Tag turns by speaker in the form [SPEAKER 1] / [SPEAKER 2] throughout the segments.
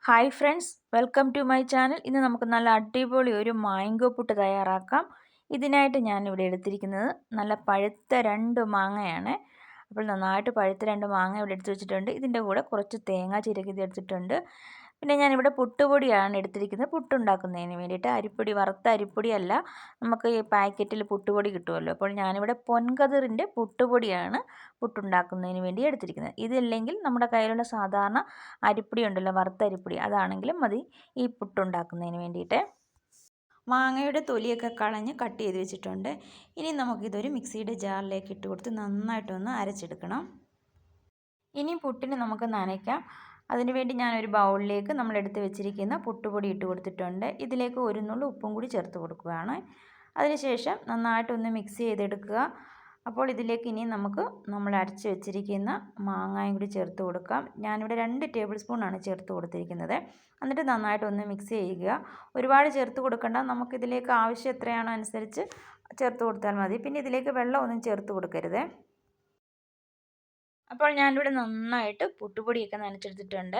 [SPEAKER 1] Hi friends, welcome to my channel. ഇന്ന് നമുക്ക് നല്ല അടിപൊളി ഒരു മാംഗോ പുട്ട് തയ്യാറാക്കാം. ഇതിനായിട്ട് ഞാനിവിടെ എടുത്തിരിക്കുന്നത് നല്ല പഴുത്ത 2 മാങ്ങയാണ്. അപ്പോൾ നന്നായിട്ട് പഴുത്ത 2 മാങ്ങ ഇവിടെ എടുത്ത് വെച്ചിട്ടുണ്ട്. ഇതിൻ്റെ കൂടെ കുറച്ച് തേങ്ങ ചിരകിയത് എടുത്തിട്ടുണ്ട്. പിന്നെ ഞാനിവിടെ പുട്ടുപൊടിയാണ് എടുത്തിരിക്കുന്നത്, പുട്ടുണ്ടാക്കുന്നതിന് വേണ്ടിയിട്ട്. അരിപ്പൊടി, വറുത്ത അരിപ്പൊടിയല്ല, നമുക്ക് ഈ പാക്കറ്റിൽ പുട്ടുപൊടി കിട്ടുമല്ലോ. അപ്പോൾ ഞാനിവിടെ പൊൻകതിറിൻ്റെ പുട്ടുപൊടിയാണ് പുട്ടുണ്ടാക്കുന്നതിന് വേണ്ടി എടുത്തിരിക്കുന്നത്. ഇതില്ലെങ്കിൽ നമ്മുടെ കയ്യിലുള്ള സാധാരണ അരിപ്പൊടി ഉണ്ടല്ലോ, വറുത്ത അരിപ്പൊടി, അതാണെങ്കിലും മതി ഈ പുട്ടുണ്ടാക്കുന്നതിന് വേണ്ടിയിട്ട്. മാങ്ങയുടെ തൊലിയൊക്കെ കളഞ്ഞ് കട്ട് ചെയ്ത് വെച്ചിട്ടുണ്ട്. ഇനി നമുക്കിതൊരു മിക്സിയുടെ ജാറിലേക്ക് ഇട്ട് കൊടുത്ത് നന്നായിട്ടൊന്ന് അരച്ചെടുക്കണം. ഇനി പുട്ടിന് നമുക്ക് നനയ്ക്കാം. അതിനുവേണ്ടി ഞാനൊരു ബൗളിലേക്ക് നമ്മൾ എടുത്ത് വെച്ചിരിക്കുന്ന പുട്ടുപൊടി ഇട്ട് കൊടുത്തിട്ടുണ്ട്. ഇതിലേക്ക് ഒരു നുള്ളു ഉപ്പും കൂടി ചേർത്ത് കൊടുക്കുകയാണ്. അതിനുശേഷം നന്നായിട്ടൊന്ന് മിക്സ് ചെയ്തെടുക്കുക. അപ്പോൾ ഇതിലേക്ക് ഇനി നമുക്ക് നമ്മൾ അരച്ച് വെച്ചിരിക്കുന്ന മാങ്ങയും കൂടി ചേർത്ത് കൊടുക്കാം. ഞാനിവിടെ 2 ടേബിൾ സ്പൂണാണ് ചേർത്ത് കൊടുത്തിരിക്കുന്നത്. എന്നിട്ട് നന്നായിട്ടൊന്ന് മിക്സ് ചെയ്യുക. ഒരുപാട് ചേർത്ത് കൊടുക്കേണ്ട, നമുക്കിതിലേക്ക് ആവശ്യം എത്രയാണോ അനുസരിച്ച് ചേർത്ത് കൊടുത്താൽ മതി. പിന്നെ ഇതിലേക്ക് വെള്ളമൊന്നും ചേർത്ത് കൊടുക്കരുത്. അപ്പോൾ ഞാനിവിടെ നന്നായിട്ട് പുട്ടുപൊടിയൊക്കെ നനച്ചെടുത്തിട്ടുണ്ട്.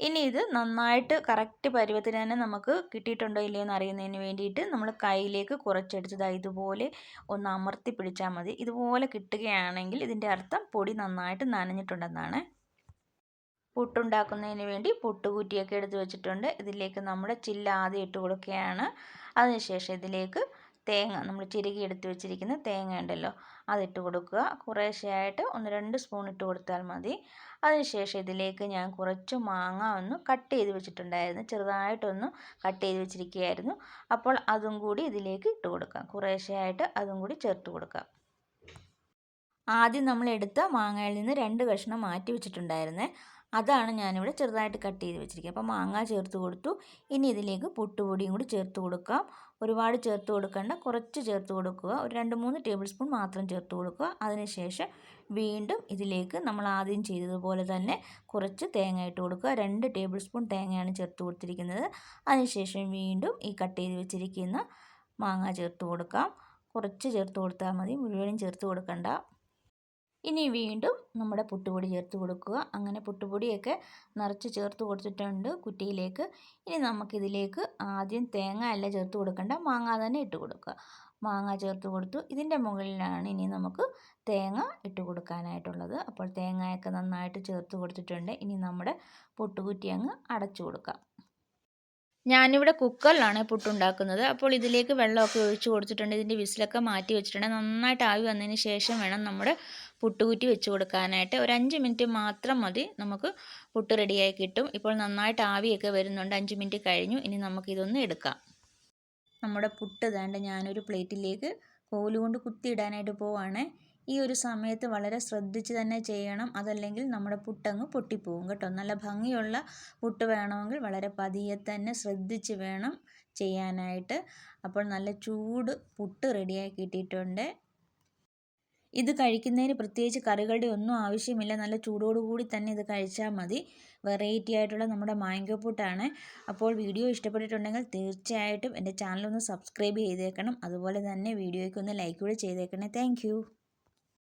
[SPEAKER 1] ഇനി ഇത് നന്നായിട്ട് കറക്റ്റ് പരുവത്തിന് തന്നെ നമുക്ക് കിട്ടിയിട്ടുണ്ടോ ഇല്ലയോ എന്ന് അറിയുന്നതിന് വേണ്ടിയിട്ട് നമ്മൾ കയ്യിലേക്ക് കുറച്ചെടുത്തത് ഇതുപോലെ ഒന്ന് അമർത്തി പിടിച്ചാൽ മതി. ഇതുപോലെ കിട്ടുകയാണെങ്കിൽ ഇതിൻ്റെ അർത്ഥം പൊടി നന്നായിട്ട് നനഞ്ഞിട്ടുണ്ടെന്നാണ്. പുട്ടുണ്ടാക്കുന്നതിന് വേണ്ടി പുട്ടുകുറ്റിയൊക്കെ എടുത്ത് വെച്ചിട്ടുണ്ട്. ഇതിലേക്ക് നമ്മുടെ ചില്ല് ആദ്യം ഇട്ട് കൊടുക്കുകയാണ്. അതിനുശേഷം ഇതിലേക്ക് തേങ്ങ, നമ്മൾ ചിരകി എടുത്ത് വെച്ചിരിക്കുന്ന തേങ്ങ ഉണ്ടല്ലോ, അതിട്ട് കൊടുക്കുക. കുറേശ്ശെയായിട്ട് 1-2 സ്പൂൺ ഇട്ട് കൊടുത്താൽ മതി. അതിനുശേഷം ഇതിലേക്ക് ഞാൻ കുറച്ച് മാങ്ങ ഒന്ന് കട്ട് ചെയ്ത് വെച്ചിട്ടുണ്ടായിരുന്നു, ചെറുതായിട്ടൊന്ന് കട്ട് ചെയ്ത് വെച്ചിരിക്കുകയായിരുന്നു. അപ്പോൾ അതും കൂടി ഇതിലേക്ക് ഇട്ട് കൊടുക്കാം. കുറേശ്ശെയായിട്ട് അതും കൂടി ചേർത്ത് കൊടുക്കാം. ആദ്യം നമ്മൾ എടുത്ത മാങ്ങയിൽ നിന്ന് 2 കഷ്ണം മാറ്റി വെച്ചിട്ടുണ്ടായിരുന്നേ, അതാണ് ഞാനിവിടെ ചെറുതായിട്ട് കട്ട് ചെയ്ത് വെച്ചിരിക്കുക. അപ്പോൾ മാങ്ങ ചേർത്ത് കൊടുത്തു. ഇനി ഇതിലേക്ക് പുട്ടുപൊടിയും കൂടി ചേർത്ത് കൊടുക്കാം. ഒരുപാട് ചേർത്ത് കൊടുക്കേണ്ട, കുറച്ച് ചേർത്ത് കൊടുക്കുക. ഒരു 2-3 ടേബിൾ സ്പൂൺ മാത്രം ചേർത്ത് കൊടുക്കുക. അതിനുശേഷം വീണ്ടും ഇതിലേക്ക് നമ്മൾ ആദ്യം ചെയ്തതുപോലെ തന്നെ കുറച്ച് തേങ്ങ ഇട്ട് കൊടുക്കുക. 2 ടേബിൾ സ്പൂൺ തേങ്ങയാണ് ചേർത്ത് കൊടുത്തിരിക്കുന്നത്. അതിനുശേഷം വീണ്ടും ഈ കട്ട് ചെയ്ത് വെച്ചിരിക്കുന്ന മാങ്ങ ചേർത്ത് കൊടുക്കാം. കുറച്ച് ചേർത്ത് കൊടുത്താൽ മതി, മുഴുവനും ചേർത്ത് കൊടുക്കണ്ട. ഇനി വീണ്ടും നമ്മുടെ പുട്ടുപൊടി ചേർത്ത് കൊടുക്കുക. അങ്ങനെ പുട്ടുപൊടിയൊക്കെ നിറച്ച് ചേർത്ത് കൊടുത്തിട്ടുണ്ട് കുറ്റിയിലേക്ക്. ഇനി നമുക്കിതിലേക്ക് ആദ്യം തേങ്ങ അല്ല ചേർത്ത് കൊടുക്കേണ്ട, മാങ്ങ തന്നെ ഇട്ട് കൊടുക്കുക. മാങ്ങ ചേർത്ത് കൊടുത്തു. ഇതിൻ്റെ മുകളിലാണ് ഇനി നമുക്ക് തേങ്ങ ഇട്ട് കൊടുക്കാനായിട്ടുള്ളത്. അപ്പോൾ തേങ്ങയൊക്കെ നന്നായിട്ട് ചേർത്ത് കൊടുത്തിട്ടുണ്ട്. ഇനി നമ്മുടെ പുട്ടുകുറ്റി അങ്ങ് അടച്ചു കൊടുക്കാം. ഞാനിവിടെ കുക്കറിലാണ് പുട്ടുണ്ടാക്കുന്നത്. അപ്പോൾ ഇതിലേക്ക് വെള്ളമൊക്കെ ഒഴിച്ച് കൊടുത്തിട്ടുണ്ട്. ഇതിൻ്റെ വിസിലൊക്കെ മാറ്റി വെച്ചിട്ടുണ്ട്. നന്നായിട്ട് ആവി വന്നതിന് ശേഷം വേണം നമ്മുടെ പുട്ടുകുറ്റി വെച്ച് കൊടുക്കാനായിട്ട്. ഒരു 5 മിനിറ്റ് മാത്രം മതി, നമുക്ക് പുട്ട് റെഡിയായി കിട്ടും. ഇപ്പോൾ നന്നായിട്ട് ആവിയൊക്കെ വരുന്നുണ്ട്. 5 മിനിറ്റ് കഴിഞ്ഞു. ഇനി നമുക്കിതൊന്ന് എടുക്കാം. നമ്മുടെ പുട്ട് ദാണ്ട് ഞാനൊരു പ്ലേറ്റിലേക്ക് കോലുകൊണ്ട് കുത്തിയിടാനായിട്ട് പോവാണ്. ഈ ഒരു സമയത്ത് വളരെ ശ്രദ്ധിച്ച് തന്നെ ചെയ്യണം, അതല്ലെങ്കിൽ നമ്മുടെ പുട്ടങ്ങ് പൊട്ടിപ്പോവും കേട്ടോ. നല്ല ഭംഗിയുള്ള പുട്ട് വേണമെങ്കിൽ വളരെ പതിയെ തന്നെ ശ്രദ്ധിച്ച് വേണം ചെയ്യാനായിട്ട്. അപ്പോൾ നല്ല ചൂട് പുട്ട് റെഡിയായി കിട്ടിയിട്ടുണ്ട്. ഇത് കഴിക്കുന്നതിന് പ്രത്യേകിച്ച് കറികളുടെ ഒന്നും ആവശ്യമില്ല. നല്ല ചൂടോടുകൂടി തന്നെ ഇത് കഴിച്ചാൽ മതി. വെറൈറ്റി ആയിട്ടുള്ള നമ്മുടെ മാംഗോ പുട്ടാണ്. അപ്പോൾ വീഡിയോ ഇഷ്ടപ്പെട്ടിട്ടുണ്ടെങ്കിൽ തീർച്ചയായിട്ടും എൻ്റെ ചാനൽ ഒന്ന് സബ്സ്ക്രൈബ് ചെയ്തേക്കണം. അതുപോലെ തന്നെ വീഡിയോയ്ക്ക് ഒന്ന് ലൈക്ക് കൂടി ചെയ്തേക്കണേ. താങ്ക്